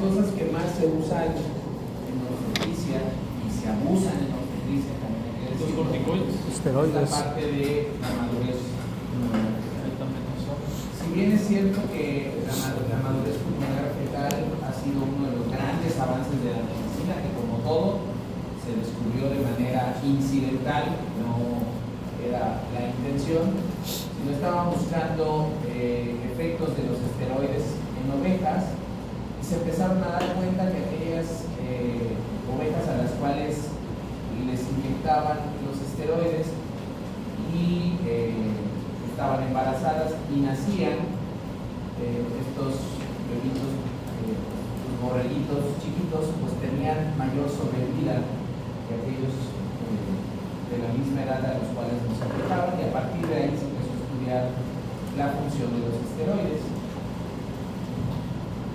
cosas que más se usan en obstetricia y se abusan en obstetricia también hay que decirlo, los corticoides, es la parte de la madurez. Si bien es cierto que la madurez pulmonar fetal ha sido uno de los grandes avances de la medicina, que como todo se descubrió de manera incidental, no era la intención, sino estaba buscando efectos de los esteroides en ovejas, y se empezaron a dar cuenta que aquellas ovejas a las cuales les inyectaban los esteroides y estaban embarazadas y nacían estos bebitos, los borreguitos chiquitos, pues tenían mayor sobrevida que aquellos de la misma edad a los cuales nos aplicaban, y a partir de ahí se empezó a estudiar la función de los esteroides.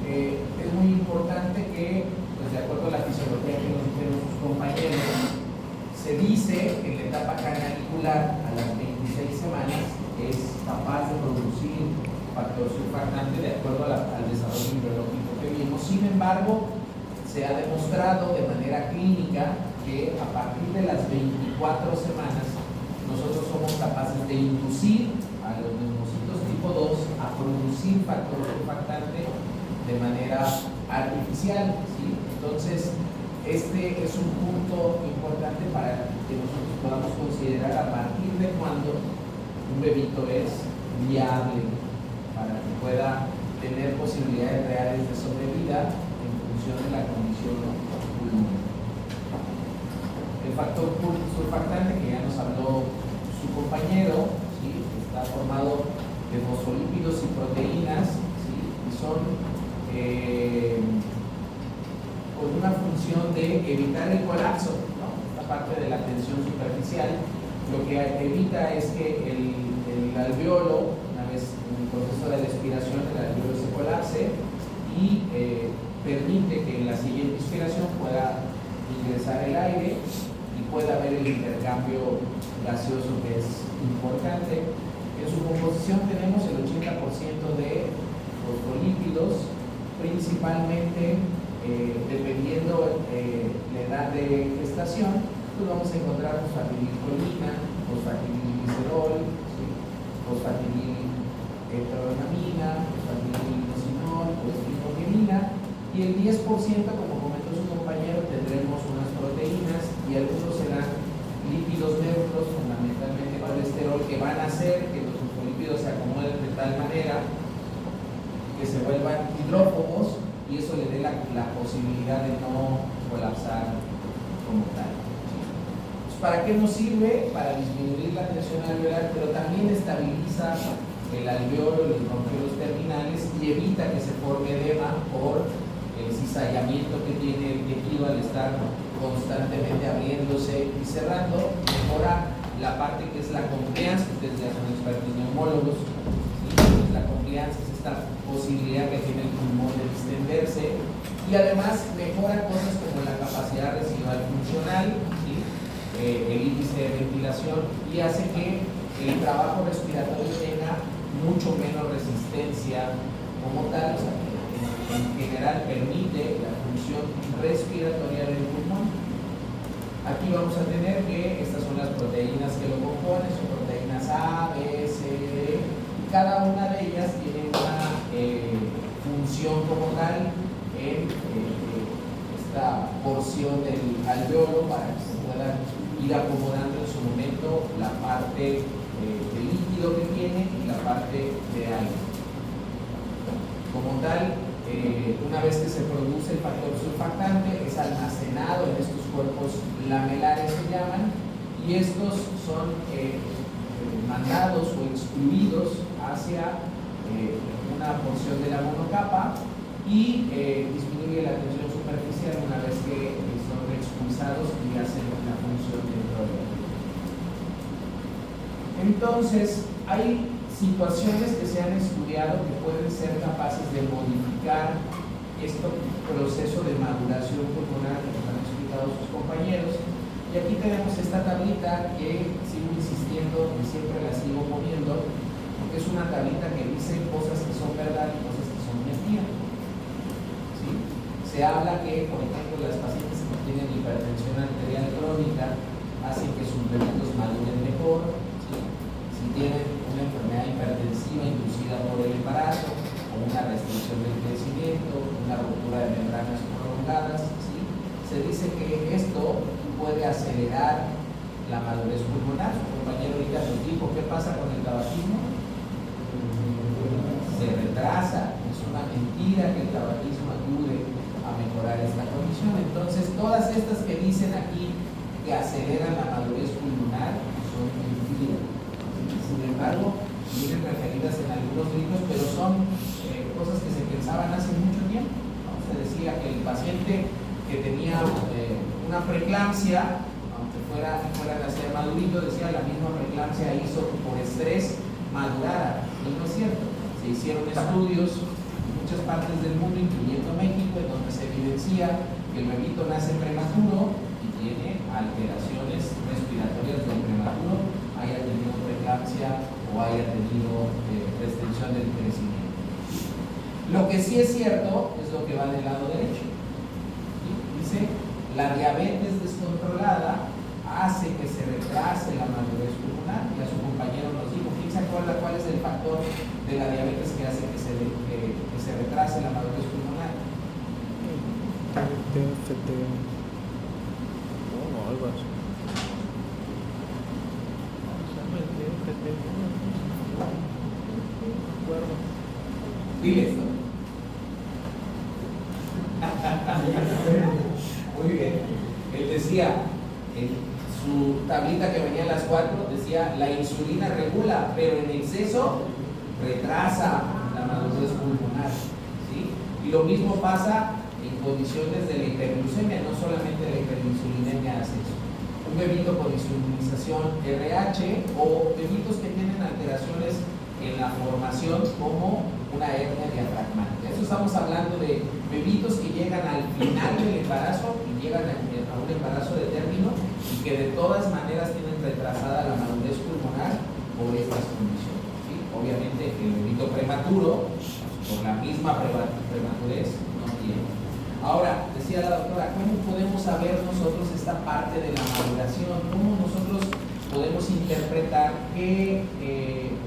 Es muy importante que, pues de acuerdo a la fisiología que nos dijeron sus compañeros, se dice que en la etapa canalicular a las 26 semanas es capaz de producir factor surfactante de acuerdo al desarrollo biológico que vimos. Sin embargo, se ha demostrado de manera clínica que a partir de las 24 semanas nosotros somos capaces de inducir a los neumocitos tipo 2 a producir factor surfactante de manera artificial, ¿sí? Entonces, este es un punto importante para que nosotros podamos considerar a partir de cuándo un bebito es viable para que pueda tener posibilidades reales de sobrevida en función de la condición pulmonar. El factor surfactante, que ya nos habló su compañero, ¿sí? Está formado de fosfolípidos y proteínas, ¿sí? Y son con una función de evitar el colapso, ¿no? Esta parte de la tensión superficial lo que evita es que el alveolo, una vez en el proceso de respiración, el alveolo se colapse y permite que en la siguiente inspiración pueda ingresar el aire y pueda haber el intercambio gaseoso, que es importante. En su composición tenemos el 80% de fosfolípidos, principalmente dependiendo la edad de gestación, pues vamos a encontrar fosfatidilcolina, fosfatidilglicerol, ¿sí? Fosfatidilheteronamina, fosfatidilinosinol, fosfatidilcolina, y el 10%, como comentó su compañero, tendremos unas proteínas y algunos serán lípidos neutros, fundamentalmente colesterol, que van a hacer que los fosfolípidos se acomoden de tal manera que se vuelvan hidrófobos y eso le dé la posibilidad de no colapsar como tal. Pues, ¿para qué nos sirve? Para disminuir la tensión alveolar, pero también estabiliza el alveolo, los bronquiolos terminales, y evita que se forme edema por el cizallamiento que tiene el tejido al estar constantemente abriéndose y cerrando. Mejora la parte que es la compliance, ustedes ya son expertos neumólogos, ¿sí? La compliance es esta posibilidad que tiene el pulmón de distenderse, y además mejora cosas como la capacidad residual funcional, ¿sí? El índice de ventilación, y hace que el trabajo respiratorio tenga mucho menos resistencia como tal, o sea, en general permite la función respiratoria del pulmón. Aquí vamos a tener que estas son las proteínas que lo componen, son proteínas A, B, C, D, y cada una de ellas tiene una función como tal en esta porción del alveolo para que se puedan ir acomodando en su momento la parte de líquido que tiene y la parte de aire. Como tal, una vez que se produce el factor surfactante, es almacenado en estos cuerpos lamelares que llaman, y estos son mandados o excluidos hacia una porción de la monocapa y disminuye la tensión superficial una vez que son expulsados y hacen la función dentro de él. Entonces, hay situaciones que se han estudiado que pueden ser capaces de modificar este proceso de maduración pulmonar que nos han explicado sus compañeros, y aquí tenemos esta tablita que sigo insistiendo y siempre la sigo poniendo porque es una tablita que dice cosas que son verdad y cosas que son mentira, ¿sí? Se habla que, por ejemplo, las pacientes que tienen hipertensión arterial crónica hacen que sus bebitos maduren mejor, ¿sí? Si tienen una enfermedad hipertensiva inducida por el embarazo o una restricción del crecimiento, una ruptura de membranas prolongadas, ¿sí? Se dice que esto puede acelerar la madurez pulmonar. Su compañero ahorita nos dijo, ¿qué pasa con el tabaquismo? Se retrasa. Es una mentira que el tabaquismo ayude a mejorar esta condición. Entonces, todas estas que dicen aquí que aceleran la madurez pulmonar son mentiras. Sin embargo, vienen referidas en algunos libros, pero son cosas que se pensaban hace mucho tiempo, ¿no? Se decía que el paciente que tenía una preeclampsia, aunque fuera a nacer madurito, decía la misma preeclampsia hizo que por estrés madurara. Y no es cierto. Se hicieron estudios en muchas partes del mundo, incluyendo México, en donde se evidencia que el bebito nace prematuro y tiene alteraciones respiratorias del prematuro, haya tenido preeclampsia o haya tenido restricción del crecimiento. Lo que sí es cierto es lo que va del lado derecho. ¿Sí? Dice, la diabetes descontrolada hace que se retrase la madurez pulmonar. Ya su compañero nos dijo, ¿quién se acuerda cuál es el factor de la diabetes que hace que se retrase la madurez pulmonar? TFT. Oh, algo así. Dile esto. Muy bien. Él decía, en su tablita que venía a las 4, decía, la insulina regula, pero en exceso retrasa la madurez pulmonar, ¿sí? Y lo mismo pasa en condiciones de la hiperglucemia, no solamente la hiperinsulinemia hace eso. Un bebito con insulinización RH o bebitos que tienen alteraciones en la formación como una hernia diafragmática. Eso estamos hablando de bebitos que llegan al final del embarazo y llegan a un embarazo de término y que de todas maneras tienen retrasada la madurez pulmonar por estas condiciones, ¿sí? Obviamente el bebito prematuro, por la misma prematurez, no tiene. Ahora, decía la doctora, ¿cómo podemos saber nosotros esta parte de la maduración? ¿Cómo nosotros podemos interpretar qué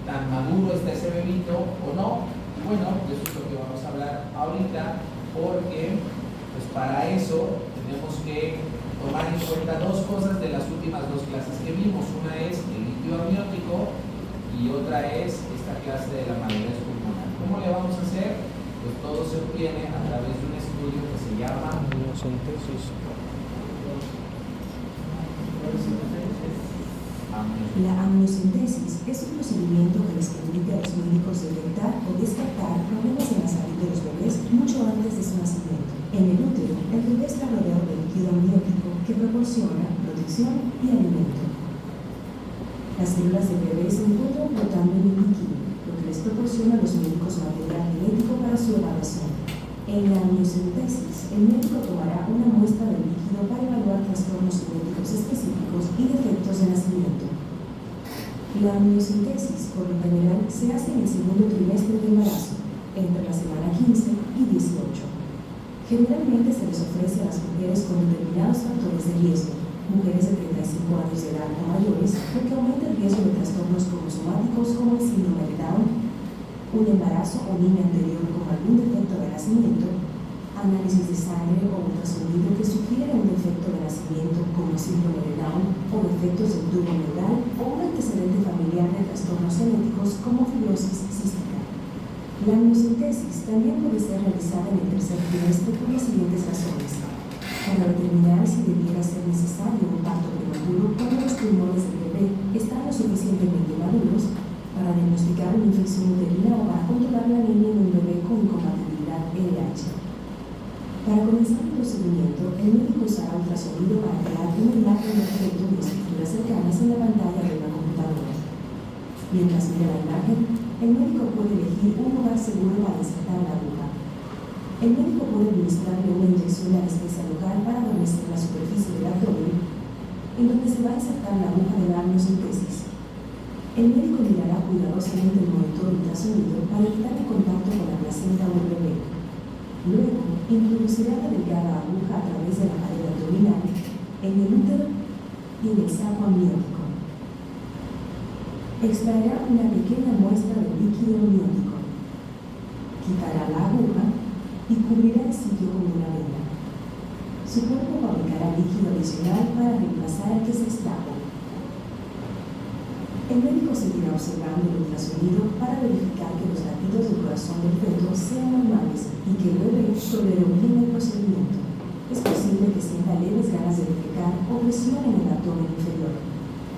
tan maduro está ese bebito o no? Y bueno, de eso es lo que vamos a hablar ahorita, porque pues para eso tenemos que tomar en cuenta dos cosas de las últimas dos clases que vimos. Una es el líquido amniótico y otra es esta clase de la madurez pulmonar. ¿Cómo le vamos a hacer? Pues todo se obtiene a través de un estudio que se llama amniocentesis. La amniocentesis es un procedimiento que les permite a los médicos detectar o descartar problemas en la salud de los bebés mucho antes de su nacimiento. En el útero, el bebé está rodeado de líquido amniótico que proporciona protección y alimento. Las células del bebé se encuentran flotando en el líquido, lo que les proporciona a los médicos material genético para su evaluación. En la amniocentesis, el médico tomará una muestra del líquido para evaluar trastornos genéticos específicos y defectos de nacimiento. La amniocentesis, por lo general, se hace en el segundo trimestre del embarazo, entre la semana 15 y 18. Generalmente se les ofrece a las mujeres con determinados factores de riesgo, mujeres de 35 años de edad o mayores, lo que aumenta el riesgo de trastornos cromosomáticos como el síndrome de Down, un embarazo o niño anterior con algún defecto de nacimiento, análisis de sangre o ultrasonido que sugieren un defecto de nacimiento como el síndrome de Down o defectos del tubo neural o un antecedente familiar de trastornos genéticos como fibrosis cística. La amniocentesis también puede ser realizada en el tercer trimestre por las siguientes razones: para determinar si debiera ser necesario un parto prematuro cuando los pulmones del bebé están lo suficientemente maduros, para diagnosticar una infección uterina o para controlar la anemia en un bebé con incompatibilidad LH. Para comenzar el procedimiento, el médico usará ultrasonido para crear una imagen de objeto de estructuras cercanas en la pantalla de una computadora. Mientras mira la imagen, el médico puede elegir un lugar seguro para insertar la aguja. El médico puede administrarle una inyección de anestesia local para adormecer la superficie del abdomen, en donde se va a insertar la aguja de la amniocentesis. El médico mirará cuidadosamente el monitor ultrasonido para evitar el contacto con la placenta o el bebé. Luego, Introducirá la delgada aguja a través de la pared abdominal, en el útero y en el saco amniótico. Extraerá una pequeña muestra de líquido amniótico. Quitará la aguja y cubrirá el sitio con una venda. Su cuerpo fabricará líquido adicional para reemplazar el que se extrajo. El médico seguirá observando el ultrasonido para verificar que los latidos del corazón del feto sean normales y que el bebé toleró bien el procedimiento. Es posible que sienta leves ganas de defecar o presión en el abdomen inferior.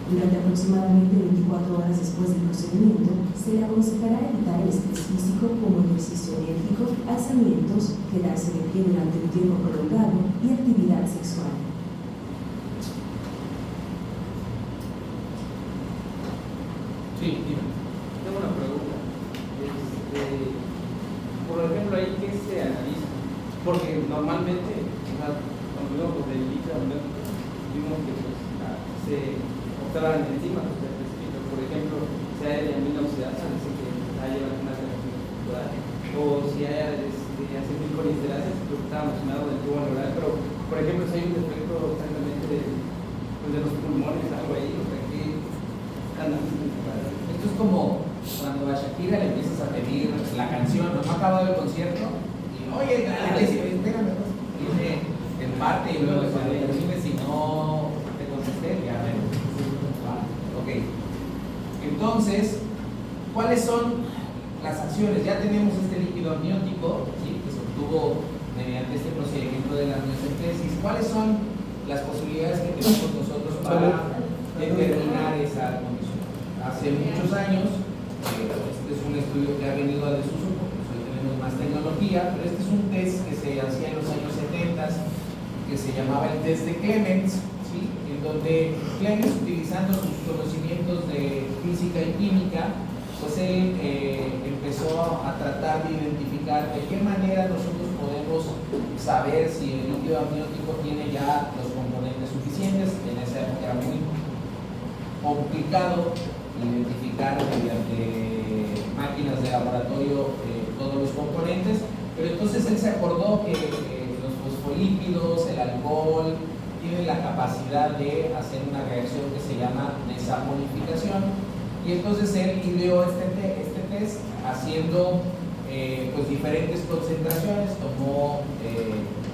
Durante aproximadamente 24 horas después del procedimiento, se le aconsejará evitar el estrés físico como ejercicio enérgico, alzamientos, quedarse de pie durante un tiempo prolongado y actividad sexual. Sí, dime. Tengo una pregunta. Por ejemplo, ahí qué se analiza, porque normalmente, cuando vimos los del líquido amniótico, vimos que pues, se optaban enzimas específicas. Por ejemplo, si hay aminoxidasa, dice que hay una reacción muscular, o si hay acetilcolinesterasa, que está mencionado del tubo neural, pero por ejemplo, si hay un defecto exactamente de los pulmones, algo ahí, o sea, que esto es como cuando a Shakira le empiezas a pedir la canción, no ha acabado el concierto, y oye, dale, espérame, dice en parte y luego cuando termine, si no te contesté, ya vemos. Ok. Entonces, ¿cuáles son las acciones? Ya tenemos este líquido amniótico, ¿sí?, que se obtuvo mediante este procedimiento de la amniocentesis. ¿Cuáles son las posibilidades que tenemos nosotros para determinar esa condición? Hace muchos años, este es un estudio que ha venido a desuso porque hoy tenemos más tecnología, pero este es un test que se hacía en los años 70, que se llamaba el test de Clemens, ¿sí?, en donde Clemens, utilizando sus conocimientos de física y química, pues él empezó a tratar de identificar de qué manera nosotros podemos saber si el líquido amniótico tiene ya los componentes suficientes. En esa época era muy complicado identificar mediante máquinas de laboratorio todos los componentes, pero entonces él se acordó que los fosfolípidos, el alcohol, tienen la capacidad de hacer una reacción que se llama desaponificación, y entonces él ideó este test haciendo pues diferentes concentraciones. Tomó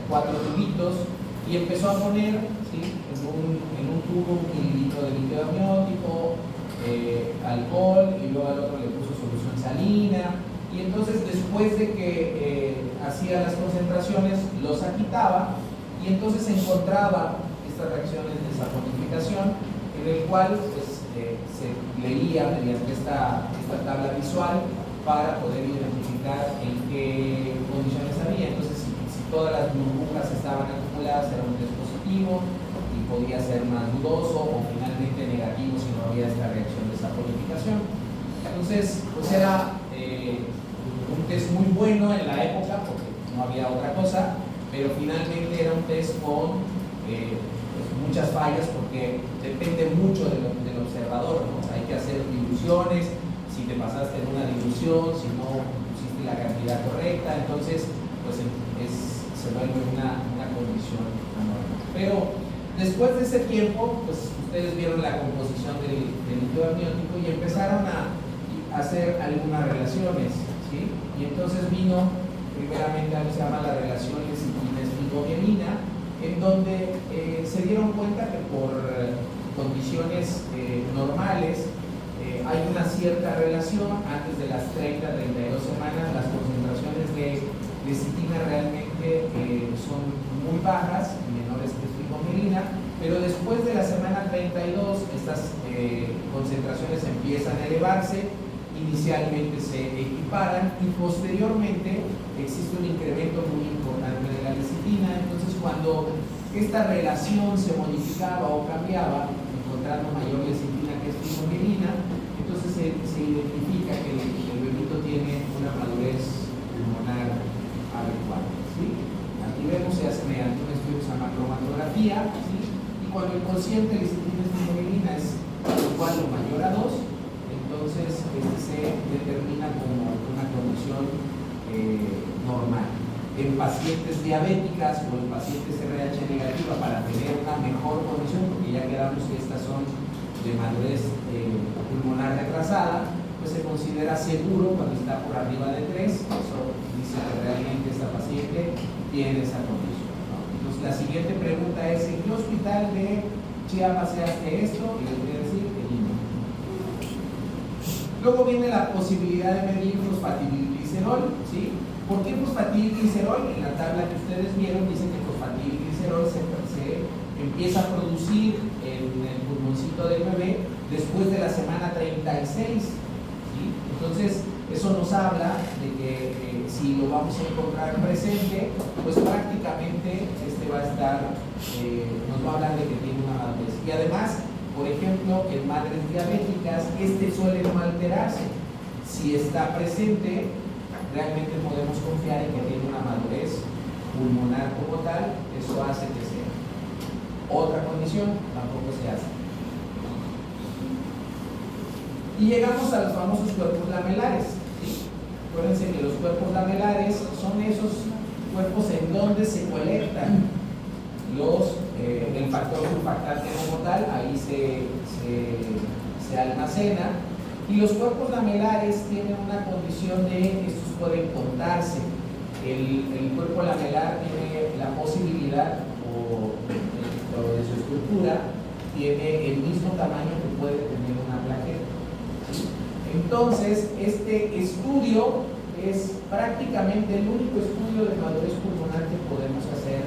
4 tubitos y empezó a poner, ¿sí?, en un tubo 1 mililitro de líquido amniótico, alcohol, y luego al otro le puso solución salina, y entonces después de que hacía las concentraciones los quitaba, y entonces encontraba estas reacciones de saponificación, en el cual pues, se leía mediante esta tabla visual para poder identificar en qué condiciones había. Entonces, si todas las burbujas estaban acumuladas, era un test positivo, y podía ser más dudoso o finalmente negativo si no había esta reacción de saponificación. Entonces, pues era un test muy bueno en la época porque no había otra cosa, pero finalmente era un test con pues muchas fallas porque depende mucho del observador, ¿no? Hay que hacer diluciones, si te pasaste en una dilución, si no pusiste la cantidad correcta, entonces pues se vuelve una condición anormal. Pero después de ese tiempo, pues ustedes vieron la composición del líquido amniótico y empezaron a hacer algunas relaciones, ¿sí? Y entonces vino primeramente algo que se llama la relación lecitina-esfingomierina, en donde se dieron cuenta que por condiciones normales hay una cierta relación. Antes de las 30-32 semanas las concentraciones de lecitina realmente son muy bajas, menores que esfingomierina, pero después de la semana 32 estas concentraciones empiezan a elevarse, inicialmente se equiparan y posteriormente existe un incremento muy importante de la lecitina. Entonces, cuando esta relación se modificaba o cambiaba, encontrando mayor lecitina que esfingomierina, entonces se identifica que el bebito tiene una madurez pulmonar adecuada, ¿sí? Aquí vemos, se hace mediante un estudio que se llama cromatografía, ¿sí? Y cuando el cociente de lecitina esfingomierina es igual o mayor a 2, entonces se determina como una condición normal. en pacientes diabéticas o en pacientes RH negativa para tener una mejor condición, porque ya quedamos que estas son de madurez pulmonar retrasada, pues se considera seguro cuando está por arriba de 3. Eso dice que realmente esta paciente tiene esa condición, ¿no? Entonces la siguiente pregunta es: ¿en qué hospital de Chiapas se hace esto? Y les voy a decir que no. Luego viene la posibilidad de medir fosfatidilglicerol, ¿sí? ¿Por qué fosfatidilglicerol? En la tabla que ustedes vieron dice que fosfatidilglicerol se empieza a producir en el pulmoncito del bebé después de la semana 36, ¿sí? Entonces, eso nos habla de que si lo vamos a encontrar presente, pues prácticamente va a estar, nos va a hablar de que tiene una madurez. Y además, por ejemplo, en madres diabéticas, suele no alterarse. Si está presente, realmente podemos confiar en que tiene una madurez pulmonar como tal. Eso hace que sea. Otra condición, tampoco se hace. Y llegamos a los famosos cuerpos lamelares, ¿sí? Acuérdense que los cuerpos lamelares son esos cuerpos en donde se colectan el factor surfactante como tal, ahí se almacena. Y los cuerpos lamelares tienen una condición de estos pueden contarse. El cuerpo lamelar tiene la posibilidad, o de su estructura, tiene el mismo tamaño que puede tener una plaqueta. Entonces, este estudio es prácticamente el único estudio de madurez pulmonar que podemos hacer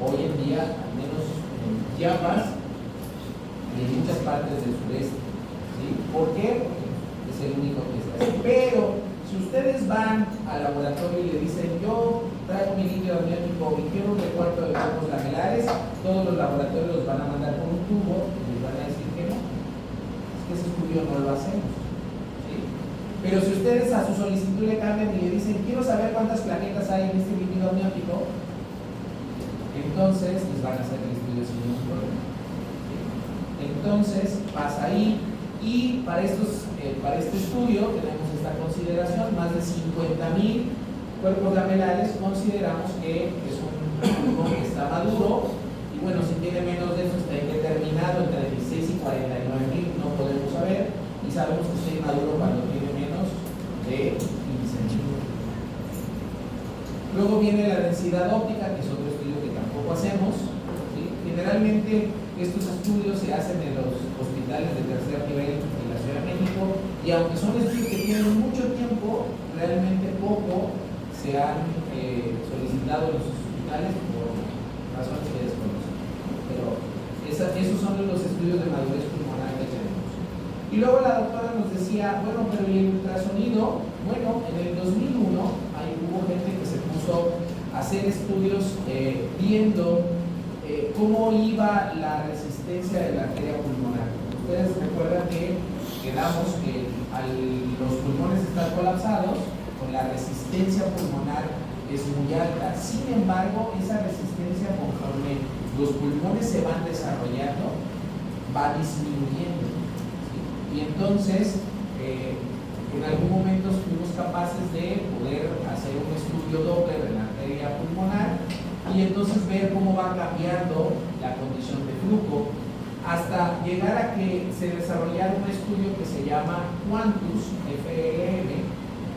hoy en día, al menos en Chiapas y en muchas partes del sureste, ¿sí? ¿Por qué? Porque es el único que se hace. Pero si ustedes van al laboratorio y le dicen: yo traigo mi líquido amniótico y quiero un recuento de cuerpos lamelares, todos los laboratorios los van a mandar con un tubo y les van a decir que no, es que ese estudio no lo hacemos, ¿sí? Pero si ustedes a su solicitud le cambian y le dicen: quiero saber cuántas plaquetas hay en este líquido amniótico, entonces les van a hacer el estudio sin ningún problema, ¿sí? Entonces pasa ahí. Y para este estudio tenemos esta consideración: más de 50,000 cuerpos lamelares consideramos que es un pulmón que está maduro. Y bueno, si tiene menos de eso está indeterminado, entre 16 y 49,000 no podemos saber, y sabemos que está inmaduro cuando tiene menos de 15,000. Luego viene la densidad óptica, que es otro estudio que tampoco hacemos, ¿sí? Generalmente estos estudios se hacen en los hospitales de tercer nivel en la Ciudad de México, y aunque son estudios que tienen mucho tiempo, realmente poco se han solicitado en los hospitales por razones que desconocen. Pero esos son los estudios de madurez pulmonar que tenemos. Y luego la doctora nos decía: bueno, pero ¿y el ultrasonido? Bueno, en el 2001 hubo gente que se puso a hacer estudios viendo cómo iba la resistencia de la arteria pulmonar. Ustedes recuerdan que quedamos que los pulmones están colapsados, con la resistencia pulmonar es muy alta. Sin embargo, esa resistencia, conforme los pulmones se van desarrollando, va disminuyendo, ¿sí? Y entonces, en algún momento fuimos capaces de poder hacer un estudio Doppler de la arteria pulmonar y entonces ver cómo va cambiando la condición de flujo, hasta llegar a que se desarrollara un estudio que se llama Quantus FLM.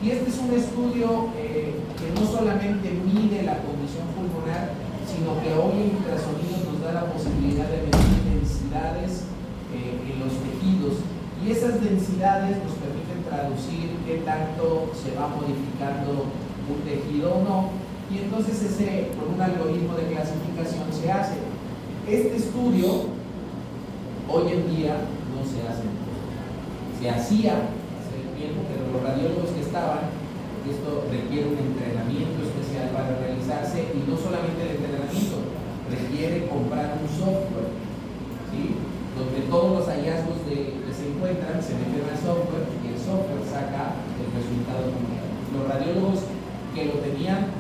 Y este es un estudio que no solamente mide la condición pulmonar, sino que hoy el ultrasonido nos da la posibilidad de medir densidades en los tejidos, y esas densidades nos permiten traducir qué tanto se va modificando un tejido o no, y entonces con un algoritmo de clasificación se hace. Este estudio hoy en día no se hace. Se hacía hace tiempo, pero los radiólogos que estaban, esto requiere un entrenamiento especial para realizarse, y no solamente el entrenamiento, requiere comprar un software, ¿sí? Donde todos los hallazgos que se encuentran se meten al software, y el software saca el resultado completo. Los radiólogos que lo tenían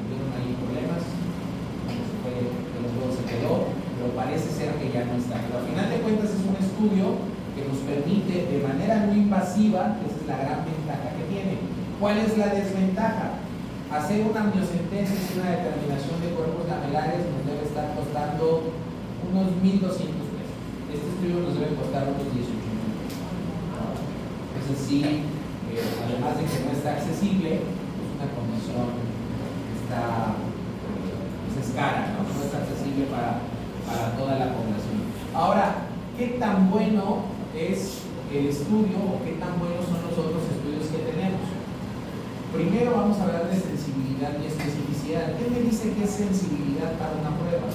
tuvieron ahí problemas, luego se quedó, pero parece ser que ya no está. Pero al final de cuentas es un estudio que nos permite de manera no invasiva, que esa es la gran ventaja que tiene. ¿Cuál es la desventaja? hacer una amniocentesis y una determinación de cuerpos lamelares nos debe estar costando unos 1,200 pesos. Este estudio nos debe costar unos 18,000 pesos. Entonces sí, además de que no está accesible, es una condición que está, pues es cara, ¿no? No está accesible para toda la población. Ahora, ¿qué tan bueno es el estudio o qué tan buenos son los otros estudios que tenemos? Primero vamos a hablar de sensibilidad y especificidad. ¿Qué me dice que es sensibilidad para una prueba?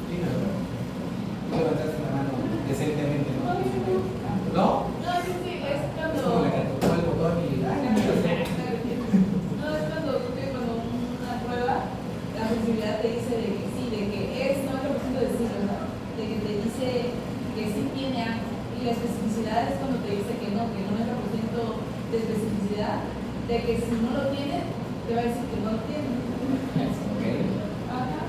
Sí, no, tú levantaste la mano decentemente, ¿no? ¿No? No, sí, es Es cuando. como la que tocó el botón y No, es cuando una prueba, la sensibilidad te dice de que sí, de que es 90% de sí, ¿verdad? De que te dice que sí tiene algo. Y la especificidad es cuando te dice que no, que 90% de especificidad, de que si no lo tiene, te va a decir que no lo tiene. Ok. Ajá.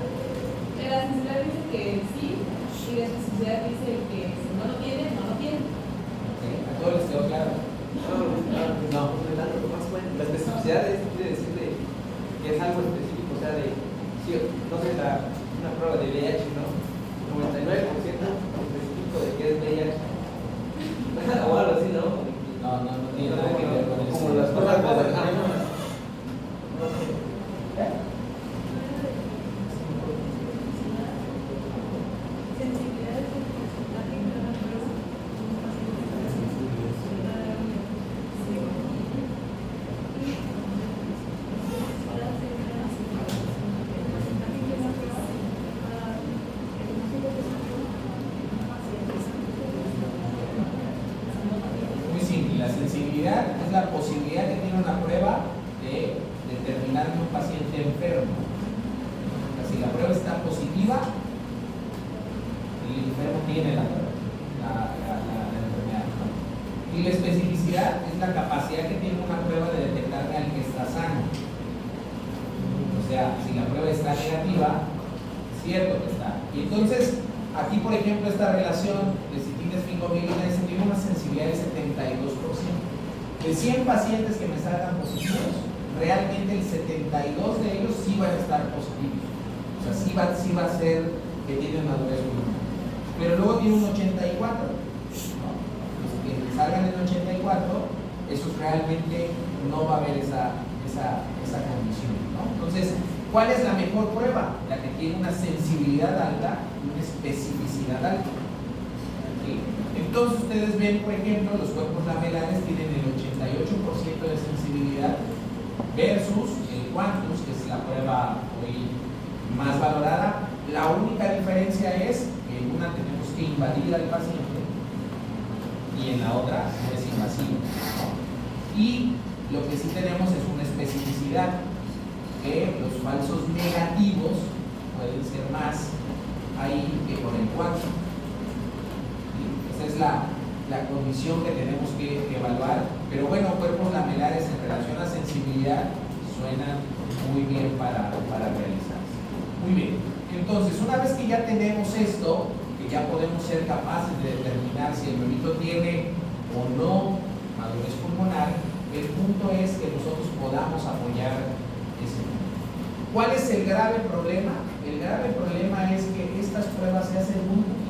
La sensibilidad dice que sí, y la especificidad dice que si no lo tiene, no lo tiene. Ok. ¿A todos les quedó claro? No, la especificidad quiere decir que es algo específico, o sea, sí, no sé, una prueba de VIH, ¿no? 99% específico de que es VIH. O algo así, ¿no? No tiene nada que ver con eso. Como las cosas Muy simple, la sensibilidad es la posibilidad que tiene una prueba de determinar un paciente enfermo. O sea, si la prueba está positiva, el enfermo tiene la prueba, la enfermedad, ¿no? Y la especificidad es la capacidad que tiene una prueba de detectar al que está sano. O sea, si la prueba está negativa, es cierto que está. Y entonces, aquí por ejemplo, esta relación de si tienes fingomielina tiene una sensibilidad del 72%. De 100 pacientes que me salgan positivos, realmente el 72 de ellos sí van a estar positivos. O sea, sí va a ser que tienen madurez pulmonar. Pero luego tiene un 84, ¿no? Los que salgan en 84, esos realmente no va a haber esa condición, ¿no? Entonces, ¿cuál es la mejor prueba? La que tiene una sensibilidad alta y una especificidad alta. ¿Sí? Entonces ustedes ven, por ejemplo, los cuerpos lamelares tienen el 88% de sensibilidad versus el Quantus, que es la prueba hoy más valorada. La única diferencia es que en una tenemos que invadir al paciente y en la otra no es invasivo, ¿no? Y lo que sí tenemos es una especificidad, que los falsos negativos pueden ser más ahí que con el Quantus. Esa es la condición que tenemos que evaluar. Pero bueno, cuerpos lamelares en relación a sensibilidad suenan muy bien para realizarse. Muy bien. Entonces, una vez que ya tenemos esto, que ya podemos ser capaces de determinar si el bebito tiene o no madurez pulmonar, el punto es que nosotros podamos apoyar ese punto. ¿Cuál es el grave problema? El grave problema es que estas pruebas se hacen muy poquito.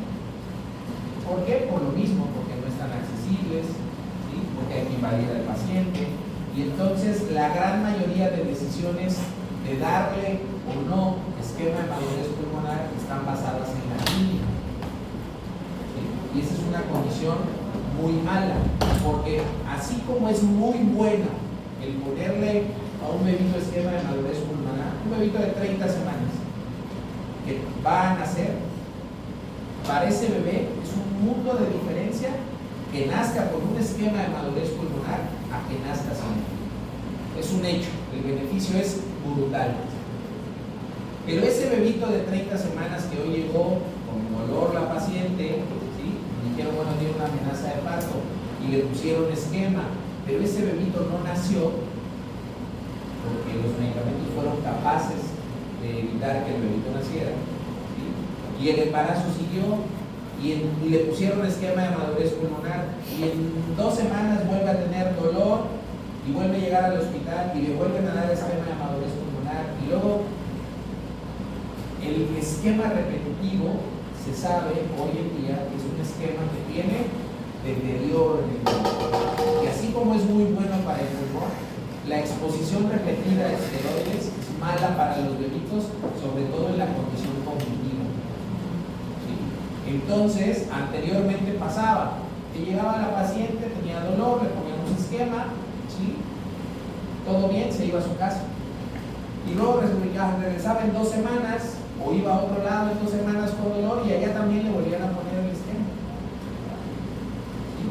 ¿Por qué? Por lo mismo, porque no están accesibles, ¿sí? Porque hay que invadir al paciente. Y entonces la gran mayoría de decisiones de darle o no esquema de madurez pulmonar están basadas en la clínica. ¿Sí? Y esa es una condición muy mala, porque así como es muy bueno el ponerle a un bebito esquema de madurez pulmonar, un bebito de 30 semanas que va a nacer, para ese bebé es un mundo de diferencia que nazca con un esquema de madurez pulmonar a que nazca sin. Es un hecho, el beneficio es brutal. Pero ese bebito de 30 semanas que hoy llegó con dolor la paciente, ¿sí? Dijeron, bueno, tiene una amenaza de parto y le pusieron esquema, pero ese bebito no nació porque los medicamentos fueron capaces de evitar que el bebito naciera, ¿sí? Y el embarazo siguió y le pusieron esquema de madurez pulmonar y en 2 semanas vuelve a tener dolor y vuelve a llegar al hospital y le vuelven a dar esquema de madurez pulmonar y luego el esquema repetitivo se sabe hoy en día que es un esquema que tiene deterioro en el cuerpo y así como es muy bueno para el pulmón, la exposición repetida a esteroides es mala para los bebitos, sobre todo en la condición cognitiva. ¿Sí? Entonces, anteriormente pasaba que llegaba la paciente, tenía dolor, le poníamos esquema, ¿sí? Todo bien, se iba a su casa. Y luego regresaba en 2 semanas o iba a otro lado en 2 semanas con dolor y allá también le volvían a poner el esquema. ¿Sí?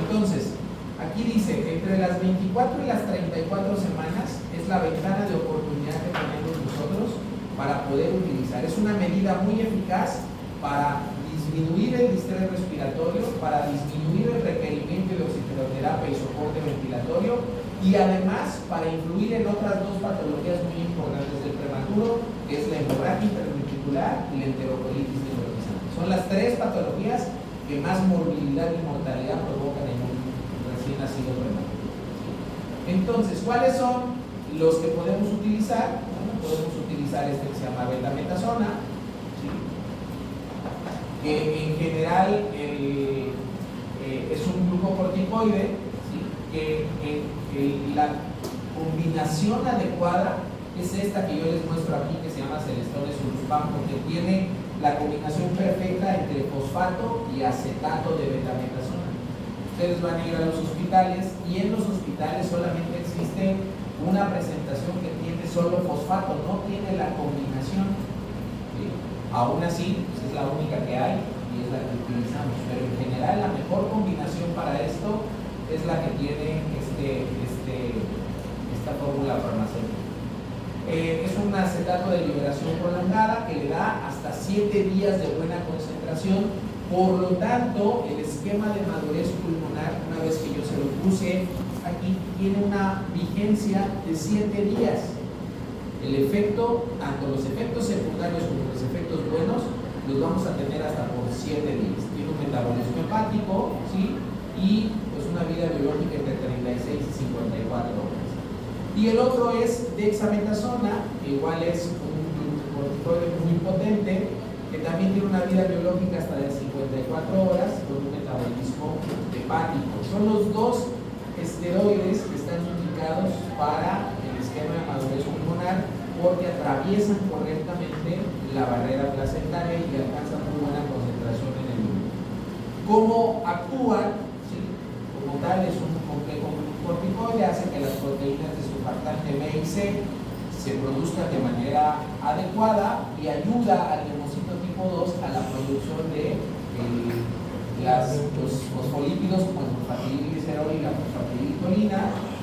Entonces, aquí dice, entre las 24 y las 34 semanas es la ventana de oportunidad que tenemos nosotros para poder utilizar. Es una medida muy eficaz para disminuir el distrés respiratorio, para disminuir el requerimiento de oxigenoterapia y soporte ventilatorio y además para influir en otras 2 patologías muy importantes del prematuro, que es la hemorragia interventricular y la enterocolitis necrotizante. Son las 3 patologías que más morbilidad y mortalidad provocan en un recién nacido prematuro. Entonces, ¿cuáles son los que podemos utilizar? Bueno, podemos utilizar este que se llama betametasona, ¿sí? Que en general es un glucocorticoide, ¿sí? Que la combinación adecuada es esta que yo les muestro aquí, que se llama Celestone-Sulfam, porque tiene la combinación perfecta entre fosfato y acetato de betametasona. Ustedes van a ir a los hospitales y en los hospitales solamente existe una presentación que tiene solo fosfato, no tiene la combinación. ¿Sí? Aún así, pues es la única que hay y es la que utilizamos, pero en general la mejor combinación para esto es la que tiene esta fórmula farmacéutica. Es un acetato de liberación prolongada que le da hasta 7 días de buena concentración. Por lo tanto, el esquema de madurez pulmonar, una vez que yo se lo puse aquí, tiene una vigencia de 7 días. El efecto, tanto los efectos secundarios como los efectos buenos, los vamos a tener hasta por 7 días. Tiene un metabolismo hepático, ¿sí? Y pues una vida biológica entre 36 y 54 horas. Y el otro es dexametasona, que igual es un corticoide muy potente, que también tiene una vida biológica hasta de 54 horas con un metabolismo hepático. Son los 2 esteroides que están indicados para el esquema de madurez pulmonar porque atraviesan correctamente la barrera placentaria y alcanzan muy buena concentración en el útero. ¿Cómo actúan? ¿Sí? Como tal, es un complejo corticoide, hace que las proteínas de surfactante B y C se produzcan de manera adecuada y ayuda al leucocito tipo 2 a la producción de los fosfolípidos como el fosfatidilglicerol y la fosfatidilcolina,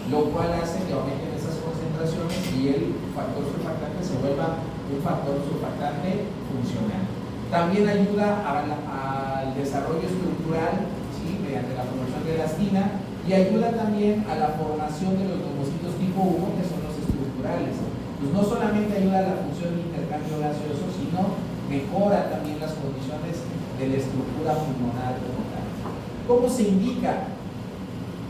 lo cual hace que aumenten esas concentraciones y el factor surfactante se vuelva un factor surfactante funcional. También ayuda al desarrollo estructural, ¿sí? Mediante la formación de elastina, y ayuda también a la formación de los leucocitos tipo 1, que son los estructurales. Pues no solamente ayuda a la función de intercambio gaseoso, sino mejora también las condiciones de la estructura pulmonar como tal. ¿Cómo se indica?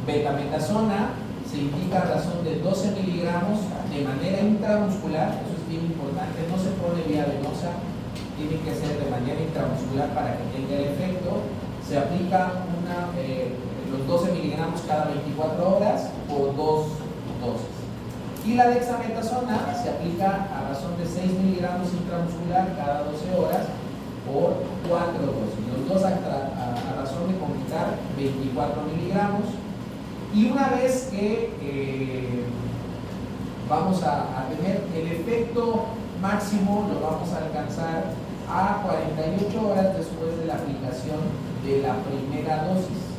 Betametasona se indica a razón de 12 miligramos de manera intramuscular, eso es bien importante, no se pone vía venosa, tiene que ser de manera intramuscular para que tenga el efecto. Se aplica los 12 miligramos cada 24 horas por 2 dosis. Y la dexametasona se aplica a razón de 6 miligramos intramuscular cada 12 horas por 4 dosis. Los dos a razón de completar 24 miligramos. Y una vez que vamos a tener el efecto máximo, lo vamos a alcanzar a 48 horas después de la aplicación de la primera dosis.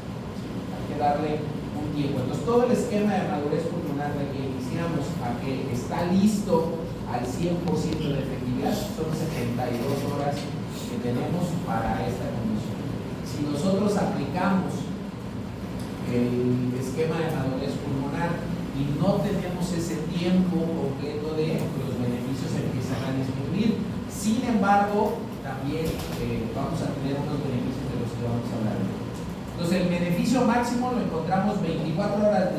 Hay que darle un tiempo. Entonces, todo el esquema de madurez pulmonar de que iniciamos a que está listo al 100% de efectividad son 72 horas que tenemos para esta condición. Si nosotros aplicamos el esquema de madurez pulmonar y no tenemos ese tiempo completo los beneficios empiezan a disminuir. Sin embargo, también también vamos a tener unos beneficios de los que vamos a hablar. Entonces el beneficio máximo lo encontramos 24 horas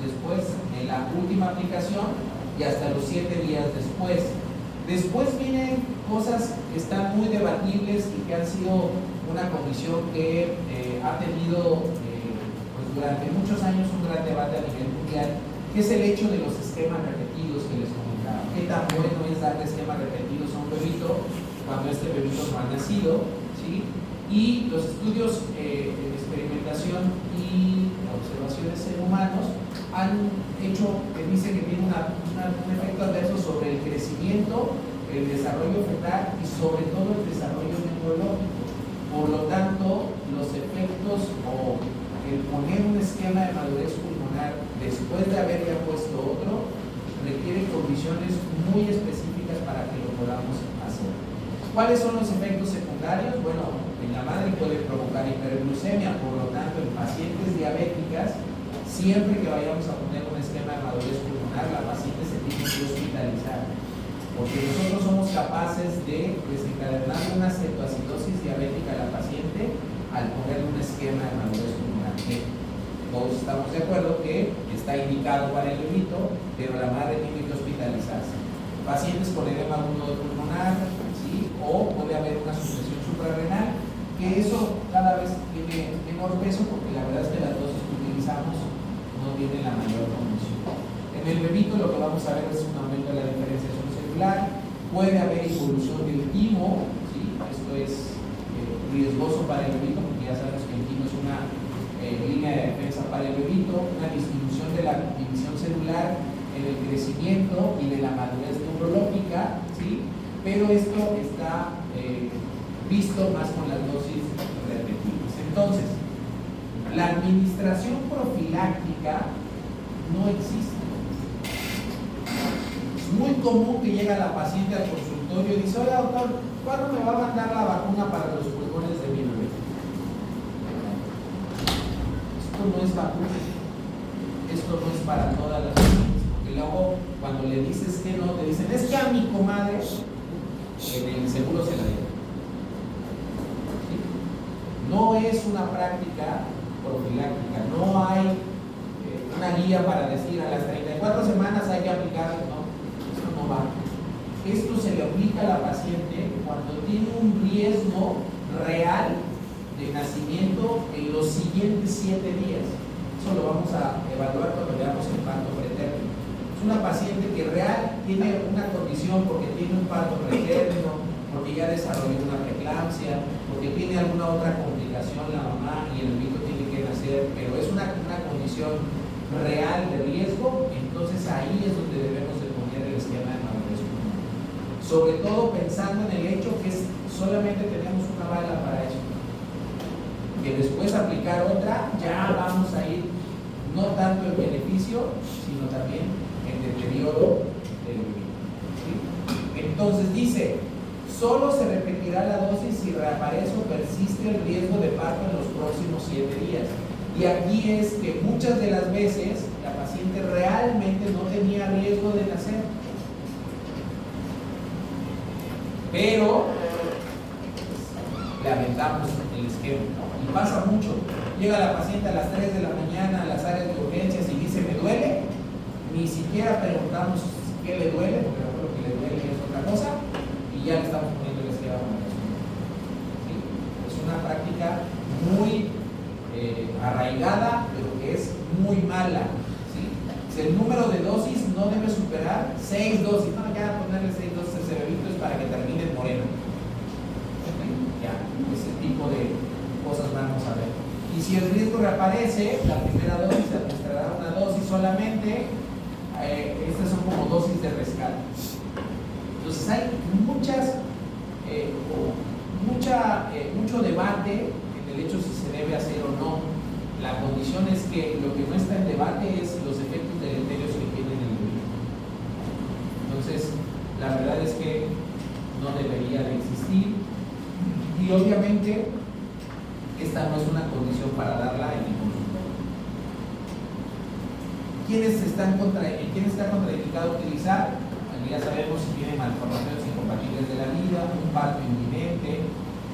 después de la última aplicación y hasta los 7 días después. Después vienen cosas que están muy debatibles y que han sido una condición que ha tenido pues durante muchos años un gran debate a nivel mundial, que es el hecho de los esquemas repetidos que les comentaba. ¿Qué tan bueno es darle esquemas repetidos a un bebito cuando este bebito no ha nacido? ¿Sí? Y los estudios en experimentación y observaciones en humanos han hecho que dice que tiene un efecto adverso sobre el crecimiento, el desarrollo fetal y sobre todo el desarrollo neurológico. Por lo tanto, los efectos o el poner un esquema de madurez pulmonar después de haber ya puesto otro requiere condiciones muy específicas para que lo podamos hacer. ¿Cuáles son los efectos secundarios? Bueno, en la madre puede provocar hiperglucemia, por lo tanto, en pacientes diabéticas, siempre que vayamos a poner un esquema de madurez pulmonar, la paciente se tiene que hospitalizar, porque nosotros somos capaces de desencadenar una cetoacidosis diabética a la paciente al ponerle un esquema de madurez pulmonar. Todos estamos de acuerdo que está indicado para el bebito, pero la madre tiene que hospitalizarse. Pacientes con edema agudo pulmonar, ¿sí? O puede haber una supresión suprarrenal, que eso cada vez tiene menor peso porque la verdad es que las dosis que utilizamos no tienen la mayor condición. En el bebito lo que vamos a ver es un aumento de la diferenciación celular, puede haber involución del timo, ¿sí? Esto es riesgoso para el bebito porque ya sabemos que el timo es una línea de defensa para el bebito, una disminución de la división celular en el crecimiento y de la madurez neurológica, ¿sí? Pero esto está visto más con las dosis repetidas. Entonces, la administración profiláctica no existe. Es muy común que llega la paciente al consultorio y dice: oiga, doctor, ¿cuándo me va a mandar la vacuna para los pulmones de mi bebé? Esto no es vacuna, esto no es para todas las personas, porque luego cuando le dices que no, te dicen: es que a mi comadre en el seguro se la dieron. ¿Sí? No es una práctica profiláctica, no hay una guía para decir a las 34 semanas hay que aplicar, no, eso no va. Esto se le aplica a la paciente cuando tiene un riesgo real de nacimiento en los siguientes 7 días. Eso lo vamos a evaluar cuando veamos el parto pretérmino. Es una paciente que real tiene una condición porque tiene un parto pretérmino, porque ya desarrolló una preeclampsia, porque tiene alguna otra complicación la mamá y el bebito tiene que nacer, pero es una condición real de riesgo, entonces ahí es donde debemos de poner el esquema de madurez pulmonar. Sobre todo pensando en el hecho que solamente tenemos una bala para eso. Que después aplicar otra, ya vamos a ir no tanto en beneficio, sino también en deterioro del bebé. ¿Sí? Entonces dice: solo se repetirá la dosis si reaparece o persiste el riesgo de parto en los próximos 7 días. Y aquí es que muchas de las veces la paciente realmente no tenía riesgo de nacer, pero le aventamos el esquema. Y pasa mucho. Llega la paciente a las 3 de la mañana a las áreas de urgencias y dice: ¿me duele? Ni siquiera preguntamos qué le duele, porque lo que le duele es otra cosa, y ya le estamos poniendo el esquema. ¿Sí? Es una práctica muy arraigada, pero que es muy mala. ¿Sí? Si el número de dosis no debe superar 6 dosis, no, ya ponerle 6 dosis a ese bebito es para que termine en moreno. ¿Sí? Ya, ese tipo de cosas vamos a ver. Y si el riesgo reaparece, la primera dosis se administrará una dosis solamente. Estas son como dosis de rescate. Entonces hay mucho debate en el hecho si se debe hacer o no. La condición es que lo que no está en debate es los efectos deleterios que tiene en el bebé. Entonces, la verdad es que no debería de existir. Y obviamente esta no es una condición para darla en el consultorio. ¿Quién está contraindicado a utilizar? Ya sabemos si tiene malformaciones incompatibles de la la vida, un parto inminente,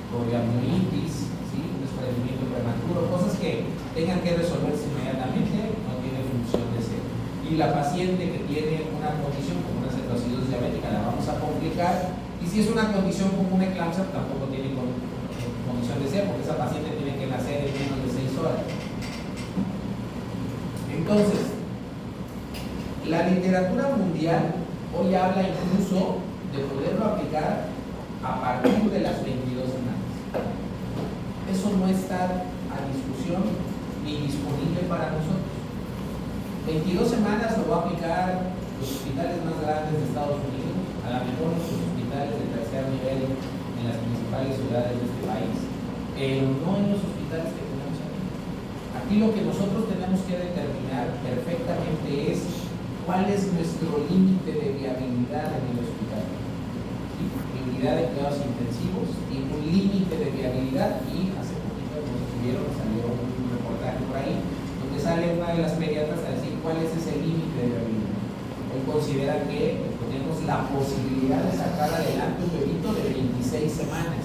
poliomielitis, ¿sí? Un desprendimiento prematuro, cosas que tengan que resolverse inmediatamente, no tiene función de ser. Y la paciente que tiene una condición como una cetoacidosis diabética la vamos a complicar, y si es una condición como una eclampsia tampoco tiene condición de ser, porque esa paciente tiene que nacer en menos de 6 horas. Entonces, la literatura mundial hoy habla incluso de poderlo aplicar a partir de las 22 semanas. Eso no está a discusión ni disponible para nosotros. 22 semanas lo va a aplicar los hospitales más grandes de Estados Unidos, a lo mejor los hospitales de tercer nivel en las principales ciudades de este país, pero no en los hospitales que tenemos aquí. Aquí lo que nosotros tenemos que determinar perfectamente es cuál es nuestro límite de viabilidad en el hospital. ¿Sí? La unidad de cuidados intensivos tiene un límite de viabilidad, y hace poquito salió un reportaje por ahí donde sale una de las pediatras a decir cuál es ese límite de viabilidad. Hoy considera que tenemos la posibilidad de sacar adelante un bebito de 26 semanas.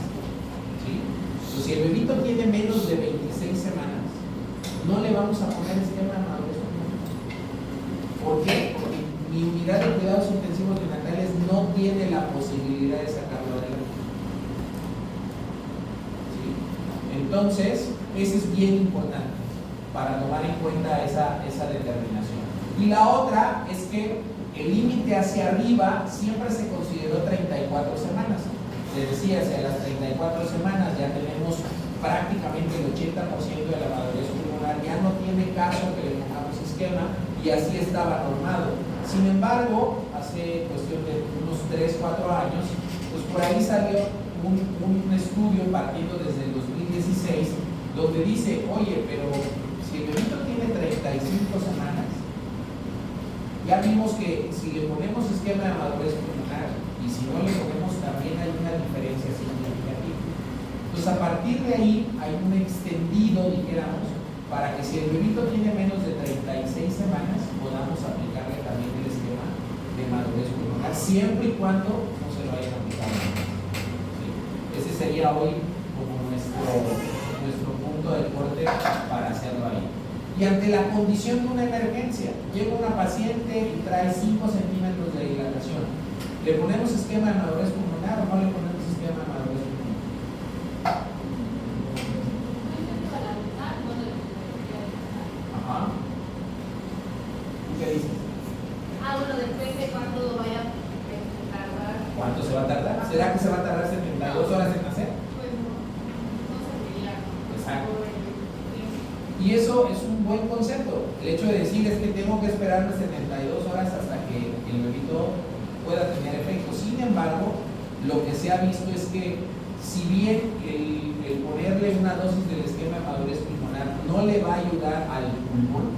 ¿Sí? Entonces, si el bebito tiene menos de 26 semanas, no le vamos a poner esquema de madurez. ¿Por qué? Porque mi unidad de cuidados intensivos neonatales no tiene la posibilidad de sacarlo adelante. ¿Sí? Entonces, eso es bien importante para tomar en cuenta esa determinación. Y la otra es que el límite hacia arriba siempre se consideró 34 semanas. Se decía, si a las 34 semanas ya tenemos prácticamente el 80% de la madurez pulmonar, ya no tiene caso que le pongamos esquema, y así estaba normado. Sin embargo, hace cuestión de unos 3-4 años, pues por ahí salió un estudio partiendo desde el 2016, donde dice, oye, pero si el bebito tiene 35 semanas, ya vimos que si le ponemos esquema de madurez pulmonar y si no le ponemos, también hay una diferencia significativa. Entonces, a partir de ahí hay un extendido, dijéramos, para que si el bebito tiene menos de 36 semanas, podamos aplicarle también el esquema de madurez pulmonar, siempre y cuando no se lo hayan aplicado. ¿Sí? Ese sería hoy como nuestro punto de corte para hacerlo ahí. Y ante la condición de una emergencia, llega una paciente y trae 5 centímetros de dilatación, ¿le ponemos esquema de madurez pulmonar o no le ponemos esquema de madurez pulmonar? Ajá. ¿Qué dices? Bueno, depende de cuánto vaya a tardar. ¿Cuánto se va a tardar? ¿Será que se va a tardar 72 horas en nacer? Pues no serviría. Exacto. Y eso es un buen concepto. El hecho de decir es que tengo que esperarme 72 horas hasta que el bebito pueda tener efecto. Sin embargo, lo que se ha visto es que si bien el ponerle una dosis del esquema de madurez pulmonar no le va a ayudar al pulmón,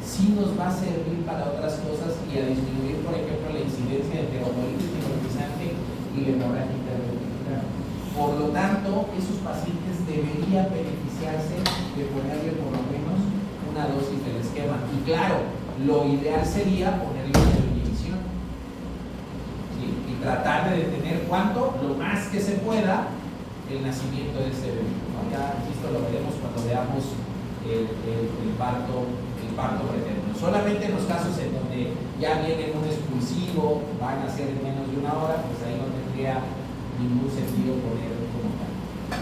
sí nos va a servir para otras cosas y a disminuir, por ejemplo, la incidencia de enterocolitis necrotizante y la hemorragia interventricular. Por lo tanto, esos pacientes deberían beneficiarse de ponerle por lo menos una dosis del esquema. Y claro, lo ideal sería ponerle una inhibición. ¿Sí? Y tratar de detener cuánto, lo más que se pueda, el nacimiento de ese bebé. ¿No? Ya, insisto, lo veremos cuando veamos el parto preterno. Solamente en los casos en donde ya viene un expulsivo, van a ser en menos de una hora, pues ahí no tendría ningún sentido poner como tal.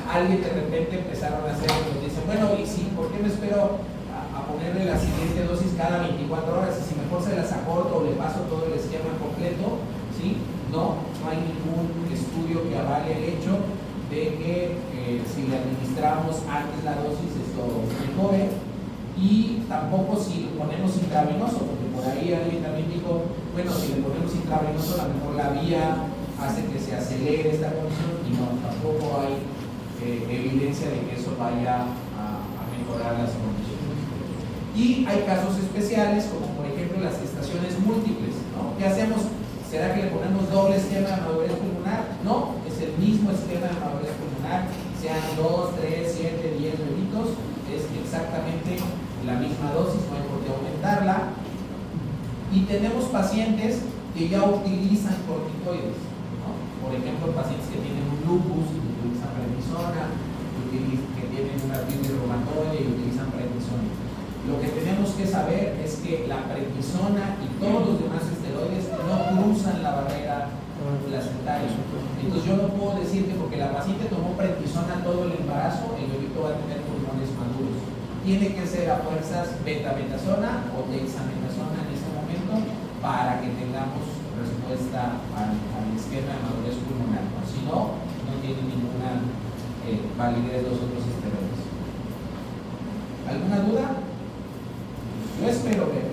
Alguien de repente empezaron a hacer, nos dicen, bueno, y si, ¿por qué me espero a ponerle la siguiente dosis cada 24 horas? Y si mejor se las acorto o le paso todo el esquema completo, ¿sí? No hay ningún estudio que avale el hecho de que si le administramos antes la dosis esto mejore, y tampoco si lo ponemos intravenoso, porque por ahí alguien también dijo, bueno, si le ponemos intravenoso, a lo mejor la vía hace que se acelere esta condición, y no, tampoco hay evidencia de que eso vaya a mejorar las condiciones. Y hay casos especiales, como por ejemplo las gestaciones múltiples, ¿no? ¿Qué hacemos? ¿Será que le ponemos doble esquema de madurez pulmonar? No, es el mismo esquema de madurez pulmonar, sean 2, 3, 7, 10 bebitos, es exactamente la misma dosis, no hay por qué aumentarla. Y tenemos pacientes que ya utilizan corticoides, ¿no? Por ejemplo, pacientes que tienen un lupus y utilizan prednisona, que tienen una artritis reumatoide y utilizan prednisona. Lo que tenemos que saber es que la prednisona y todos los demás esteroides no cruzan la barrera placentaria. Entonces yo no puedo decir que porque la paciente tomó prednisona todo el embarazo, el bebito va a tener pulmones maduros. Tiene que ser a fuerzas betametasona o dexametasona en ese momento para que tengamos respuesta al esquema de madurez pulmonar. Si no, no tiene ninguna validez los otros esteroides. ¿Alguna duda? Yo espero ver.